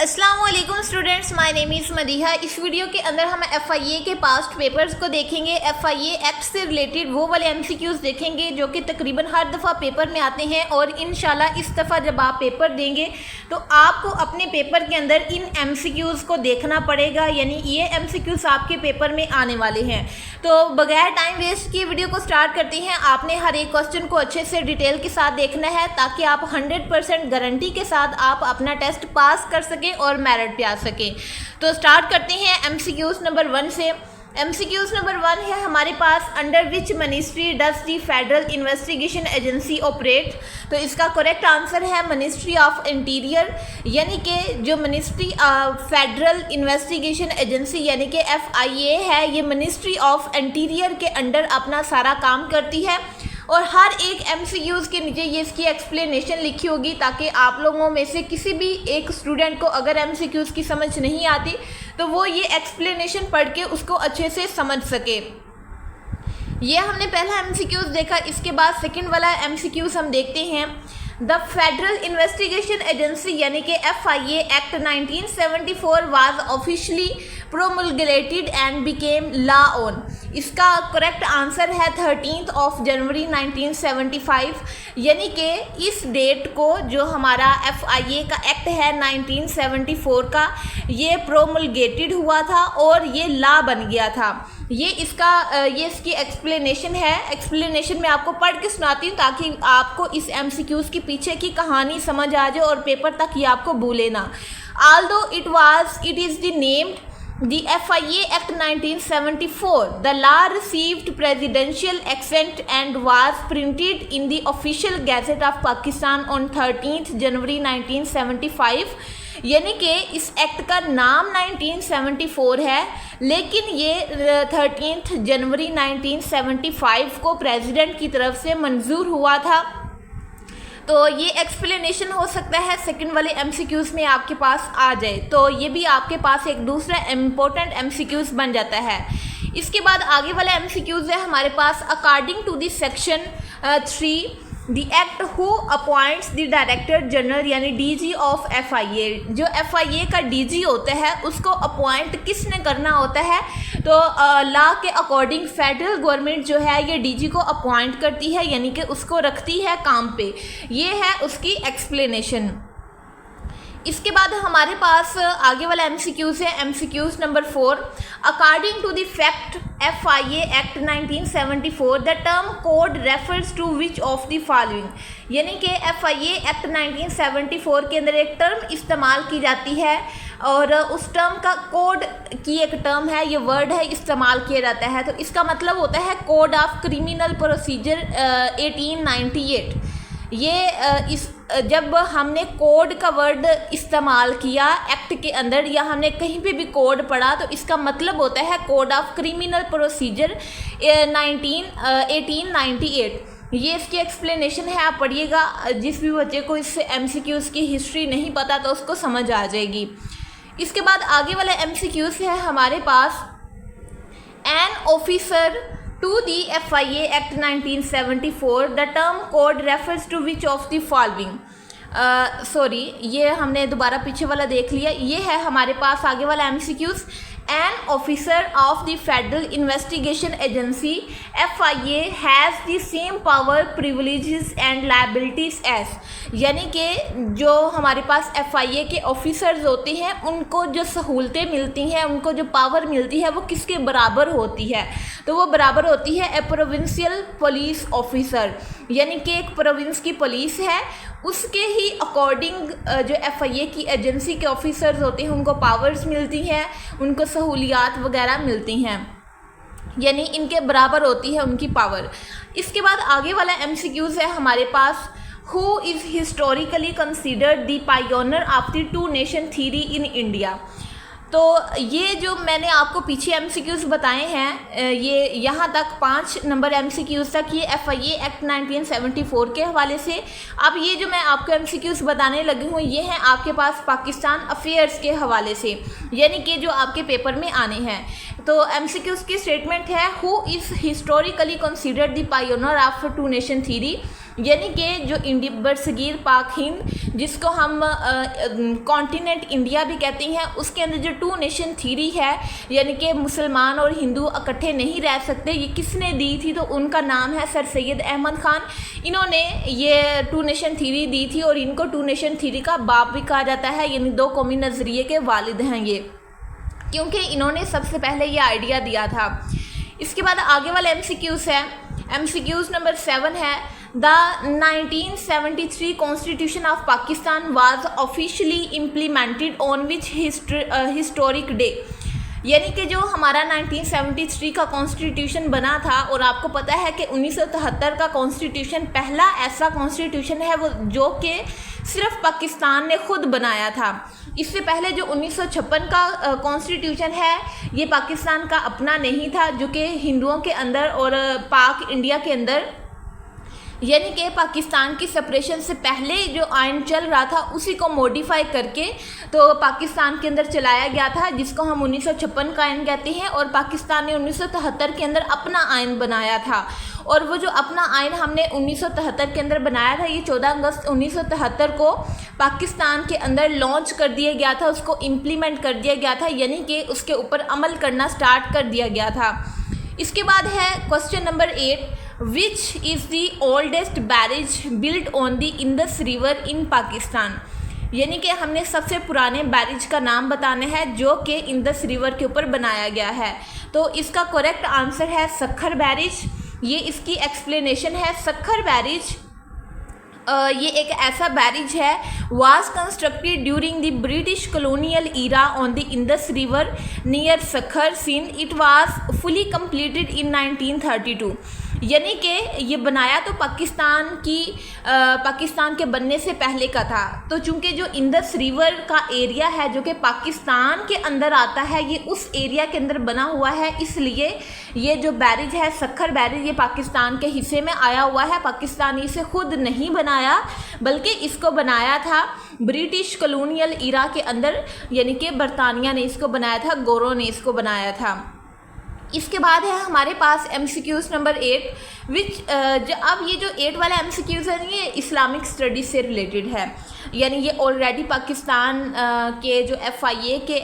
अस्सलाम वालेकुम students, my name is Madiha. इस वीडियो के अंदर हम FIA के पास्ट पेपर्स को देखेंगे। FIA एक्ट से रिलेटेड वो वाले MCQs देखेंगे जो कि तकरीबन हर दफ़ा पेपर में आते हैं और इंशाल्लाह इस दफ़ा जब आप पेपर देंगे तो आपको अपने पेपर के अंदर इन MCQs को देखना पड़ेगा, यानी ये MCQs आपके पेपर में आने वाले हैं। तो बगैर टाइम वेस्ट किए वीडियो को स्टार्ट करते हैं। आपने हर एक क्वेश्चन को अच्छे से डिटेल के साथ देखना है ताकि आप 100% गारंटी के साथ आप अपना टेस्ट पास कर सकें और मेरिट पे आ सके। तो स्टार्ट करते हैं MCQs नंबर 1 से। MCQs नंबर 1 है हमारे पास, under which ministry does the federal investigation agency operate. तो इसका करेक्ट आंसर है मिनिस्ट्री ऑफ इंटीरियर, यानी कि जो मिनिस्ट्री फेडरल इन्वेस्टिगेशन एजेंसी यानी कि FIA है, ये मिनिस्ट्री ऑफ इंटीरियर के अंडर अपना सारा काम करती है। और हर एक MCQs के नीचे ये इसकी एक्सप्लेनेशन लिखी होगी ताकि आप लोगों में से किसी भी एक स्टूडेंट को अगर MCQs की समझ नहीं आती तो वो ये एक्सप्लेनेशन पढ़ के उसको अच्छे से समझ सके। ये हमने पहला MCQs देखा। इसके बाद सेकंड वाला MCQs हम देखते हैं। द फेडरल इन्वेस्टिगेशन एजेंसी यानी कि FIA act 1974 was officially promulgated and became law on. इसका करेक्ट आंसर है 13 जनवरी 1975, यानी कि इस डेट को जो हमारा FIA का एक्ट है 1974 का, ये प्रोमुलगेटेड हुआ था और ये लॉ बन गया था। ये इसकी एक्सप्लेनेशन है। एक्सप्लेनेशन में आपको पढ़ के सुनाती हूँ ताकि आपको इस MCQs के पीछे की कहानी समझ आ जाए और पेपर तक ये आपको भूले ना। Although it is the named the FIA Act 1974, the law received presidential assent and was printed in the official Gazette of Pakistan on 13 January 1975। यानी कि इस एक्ट का नाम 1974 है, लेकिन ये 13 जनवरी 1975 को प्रेसिडेंट की तरफ से मंजूर हुआ था। तो ये एक्सप्लेनेशन हो सकता है सेकंड वाले MCQs में आपके पास आ जाए, तो ये भी आपके पास एक दूसरा इम्पोर्टेंट MCQs बन जाता है। इसके बाद आगे वाला MCQs है हमारे पास, according to the section 3 the act who appoints the director general यानी DG ऑफ FIA। जो FIA का DG होता है उसको अपॉइंट किसने करना होता है? तो लॉ के अकॉर्डिंग फेडरल गवर्नमेंट जो है ये DG को अपॉइंट करती है, यानी कि उसको रखती है काम पे। ये है उसकी एक्सप्लेनेशन। इसके बाद हमारे पास आगे वाला MCQs है MCQs number 4। According to the fact FIA act 1974 the term code refers to which of the following. यानी कि FIA एक्ट 1974 के अंदर एक टर्म इस्तेमाल की जाती है और उस टर्म का कोड की एक टर्म है, ये वर्ड है, इस्तेमाल किया जाता है। तो इसका मतलब होता है कोड ऑफ क्रिमिनल प्रोसीजर 1898। ये जब हमने कोड का वर्ड इस्तेमाल किया एक्ट के अंदर या हमने कहीं पे भी कोड पढ़ा तो इसका मतलब होता है कोड ऑफ क्रिमिनल प्रोसीजर 1898। ये इसकी एक्सप्लेनेशन है, आप पढ़िएगा। जिस भी बच्चे को इस MCQs की हिस्ट्री नहीं पता तो उसको समझ आ जाएगी। इसके बाद आगे वाला MCQs है हमारे पास, an officer to the FIA Act 1974 the term code refers to which of the following। Sorry, ये हमने दोबारा पीछे वाला देख लिया। ये है हमारे पास आगे वाला MCQs, an officer of the federal investigation agency FIA has the same power privileges and liabilities as. यानी कि जो हमारे पास FIA के ऑफिसर्स होते हैं उनको जो सहूलतें मिलती हैं, उनको जो पावर मिलती है वो किसके बराबर होती है? तो वो बराबर होती है ए प्रोविंशियल पुलिस ऑफिसर, यानी कि एक प्रोविंस की पुलिस है उसके ही अकॉर्डिंग जो FIA की एजेंसी के ऑफिसर्स होते हैं उनको पावर्स मिलती हैं, उनको सहूलियात वगैरह मिलती हैं, यानी इनके बराबर होती है उनकी पावर। इसके बाद आगे वाला MCQs है हमारे पास, who is historically considered the pioneer of the two nation theory in India. तो ये जो मैंने आपको पीछे MCQs बताए हैं, ये यहाँ तक 5 नंबर MCQs तक ये FIA एक्ट 1974 के हवाले से। अब ये जो मैं आपको MCQs बताने लगी हूँ ये हैं आपके पास पाकिस्तान अफेयर्स के हवाले से, यानी कि जो आपके पेपर में आने हैं। तो MCQs की स्टेटमेंट है, who is historically considered the pioneer of two nation theory. यानी कि जो बरसगीर पाक हिंद जिसको हम कॉन्टिनेंट इंडिया भी कहते हैं, उसके अंदर जो 2 नेशन थ्योरी है, यानी कि मुसलमान और हिंदू इकट्ठे नहीं रह सकते, ये किसने दी थी? तो उनका नाम है सर सैयद अहमद ख़ान। इन्होंने ये 2 नेशन थ्योरी दी थी और इनको 2 नेशन थ्योरी का बाप भी कहा जाता है, यानी 2 कौमी नज़रिए के वालिद हैं ये, क्योंकि इन्होंने सबसे पहले ये आइडिया दिया था। इसके बाद आगे वाला MCQs है। MCQs नंबर 7 है, the 1973 constitution of Pakistan was officially implemented on which historic day. यानी कि जो हमारा 1973 का कॉन्स्टिट्यूशन बना था, और आपको पता है कि 1973 का कॉन्स्टिट्यूशन पहला ऐसा कॉन्स्टिट्यूशन है वो जो कि सिर्फ पाकिस्तान ने खुद बनाया था। इससे पहले जो 1956 का कॉन्स्टिट्यूशन है ये पाकिस्तान का अपना नहीं था, जो कि हिंदुओं के अंदर और पाक इंडिया के अंदर, यानी कि पाकिस्तान की सेपरेशन से पहले जो आइन चल रहा था उसी को मॉडिफाई करके तो पाकिस्तान के अंदर चलाया गया था, जिसको हम 1956 का आइन कहते हैं। और पाकिस्तान ने 1973 के अंदर अपना आइन बनाया था, और वो जो अपना आइन हमने 1973 के अंदर बनाया था ये 14 अगस्त 1973 को पाकिस्तान के अंदर लॉन्च कर दिया गया था, उसको इम्प्लीमेंट कर दिया गया था, यानी कि उसके ऊपर अमल करना स्टार्ट कर दिया गया था। इसके बाद है question number 8, which is the oldest barrage built on the Indus river in Pakistan. यानी कि हमने सबसे पुराने बैरेज का नाम बताना है जो कि इंडस रिवर के ऊपर बनाया गया है। तो इसका करेक्ट आंसर है सखर बैरेज। ये इसकी एक्सप्लेनेशन है। सखर बैरेज ये एक ऐसा बैरेज है was constructed during the British colonial era on the Indus river near Sukkur Sindh. It was fully completed in 1932। यानी कि ये बनाया तो पाकिस्तान के बनने से पहले का था। तो चूंकि जो इंडस रिवर का एरिया है जो कि पाकिस्तान के अंदर आता है, ये उस एरिया के अंदर बना हुआ है, इसलिए ये जो बैरेज है सखर बैरेज ये पाकिस्तान के हिस्से में आया हुआ है। पाकिस्तान इसे खुद नहीं बनाया बल्कि इसको बनाया था ब्रिटिश कॉलोनियल ईरा के अंदर, यानी कि बरतानिया ने इसको बनाया था, गोरों ने इसको बनाया था। इसके बाद है हमारे पास MCQs नंबर 8 विच अब ये जो 8 वाला MCQs है ये इस्लामिक स्टडीज़ से रिलेटेड है, यानी ये ऑलरेडी पाकिस्तान के जो FIA के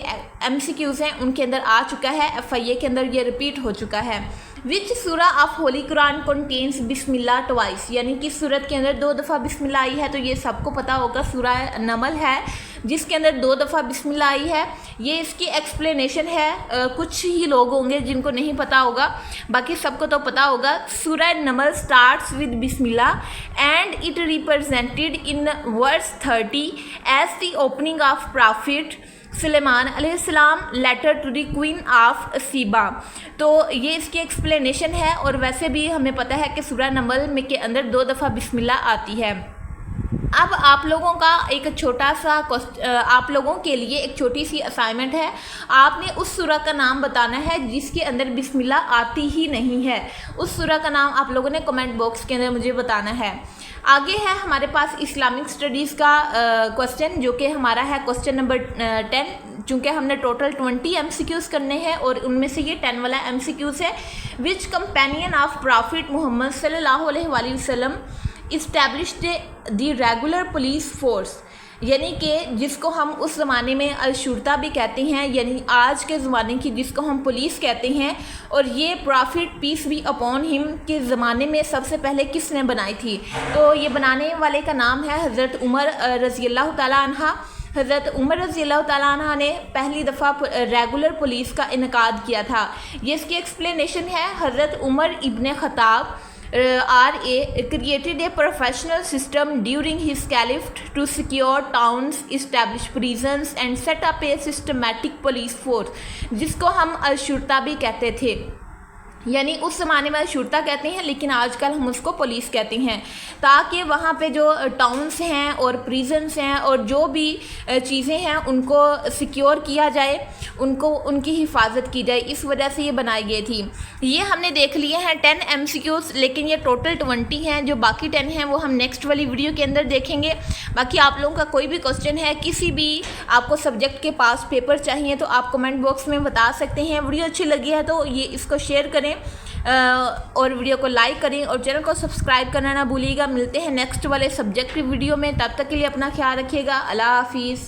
MCQs हैं उनके अंदर आ चुका है, FIA के अंदर ये रिपीट हो चुका है। विच सूरा of Holi Quran contains Bismillah twice, यानी कि सूरत के अंदर 2 दफ़ा बिस्मिल्लाह आई है। तो ये सबको पता होगा सूरा नमल है जिसके अंदर 2 दफ़ा बिस्मिल्लाह आई है। ये इसकी एक्सप्लेनेशन है, कुछ ही लोग होंगे जिनको नहीं पता होगा, बाकी सबको तो पता होगा। सूरा नमल स्टार्ट्स विद बिस्मिल्लाह and it represented in verse 30 as the opening of prophet सुलेमान अलैहिस्सलाम letter to the queen of Sheba. तो ये इसकी एक्सप्लेनेशन है, और वैसे भी हमें पता है कि सूरा नमल में के अंदर 2 दफ़ा बिस्मिल्लाह आती है। अब आप लोगों का एक छोटा सा आप लोगों के लिए एक छोटी सी असाइनमेंट है। आपने उस सूरा का नाम बताना है जिसके अंदर बिस्मिल्लाह आती ही नहीं है। उस सूरा का नाम आप लोगों ने कमेंट बॉक्स के अंदर मुझे बताना है। आगे है हमारे पास इस्लामिक स्टडीज़ का क्वेश्चन, जो कि हमारा है क्वेश्चन नंबर 10। चूँकि हमने टोटल 20 MCQs करने हैं और उनमें से ये 10 वाला MCQs है। विच कंपेनियन ऑफ प्रॉफिट मोहम्मद सल्लल्लाहु अलैहि वसल्लम established the regular police force, यानी कि जिसको हम उस ज़माने में अलशुरता भी कहते हैं, यानी आज के ज़माने की जिसको हम पुलिस कहते हैं। और ये prophet peace be upon him के ज़माने में सबसे पहले किसने बनाई थी? तो ये बनाने वाले का नाम है हज़रत उमर रज़ी अल्लाह तआला अन्हा। हज़रत उमर रज़ी अल्लाह तआला अन्हा ने पहली दफ़ा रेगुलर पुलिस का इनकाद किया था। ये इसकी एक्सप्लेनेशन है। हज़रत उमर इब्ने ख़त्ताब created a professional system during his caliphate to secure towns, establish prisons and set up a systematic police force, जिसको हम अलशुरता भी कहते थे। यानी उस ज़माने में शुरता कहते हैं लेकिन आजकल हम उसको पुलिस कहते हैं, ताकि वहाँ पे जो टाउन्स हैं और प्रिजन्स हैं और जो भी चीज़ें हैं उनको सिक्योर किया जाए, उनको उनकी हिफाजत की जाए। इस वजह से ये बनाई गई थी। ये हमने देख लिए हैं 10 MCQs, लेकिन ये टोटल 20 हैं। जो बाकी 10 हैं वो हम नेक्स्ट वाली वीडियो के अंदर देखेंगे। बाकी आप लोगों का कोई भी क्वेश्चन है, किसी भी आपको सब्जेक्ट के पास पेपर चाहिए तो आप कमेंट बॉक्स में बता सकते हैं। वीडियो अच्छी लगी है तो ये इसको शेयर करें। और वीडियो को लाइक करें और चैनल को सब्सक्राइब करना ना भूलिएगा। मिलते हैं नेक्स्ट वाले सब्जेक्ट वीडियो में, तब तक के लिए अपना ख्याल रखिएगा। अल्लाह हाफिज़।